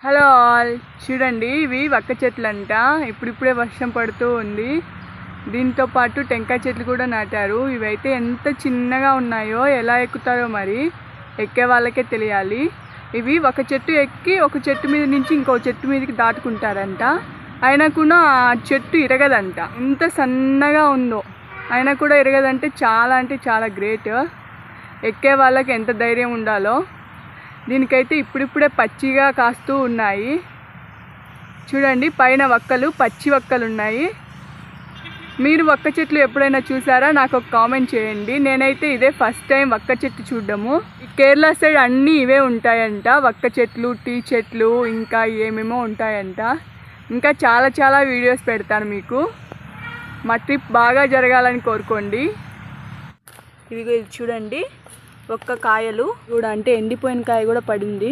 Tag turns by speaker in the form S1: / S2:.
S1: Hello all, చూడండి ఇవి వక్క చెట్లు అంట. ఇప్పుడిప్పుడే వర్షం పడుతూ ఉంది. దీంతో పాటు టెంకాయ చెట్లు కూడా నాటారు. ఇవైతే ఎంత చిన్నగా ఉన్నాయో, ఎలా ఎక్కుతారో మరి ఎక్కే వాళ్ళకే తెలియాలి. ఇవి ఒక చెట్టు ఎక్కి ఒక చెట్టు మీద నుంచి ఇంకో చెట్టు మీదకి దాటుకుంటారంట. అయినా కూడా ఆ చెట్టు ఇరగదంట. ఎంత సన్నగా ఉందో అయినా కూడా ఇరగదంటే అంటే చాలా గ్రేట్. ఎక్కే వాళ్ళకి ఎంత ధైర్యం ఉండాలో. దీనికైతే ఇప్పుడిప్పుడే పచ్చిగా కాస్తూ ఉన్నాయి. చూడండి, పైన వక్కలు, పచ్చి వక్కలు ఉన్నాయి. మీరు వక్క చెట్లు ఎప్పుడైనా చూసారా? నాకు ఒక కామెంట్ చేయండి. నేనైతే ఇదే ఫస్ట్ టైం వక్క చెట్టు చూడడము. ఈ కేరళ సైడ్ అన్నీ ఇవే ఉంటాయంట, వక్క చెట్లు, టీ చెట్లు, ఇంకా ఏమేమో ఉంటాయంట. ఇంకా చాలా వీడియోస్ పెడతాను మీకు. మా ట్రిప్ బాగా జరగాలని కోరుకోండి. ఇది చూడండి, ఒక్క కాయలు కూడా, అంటే ఎండిపోయిన కాయ కూడా పడింది.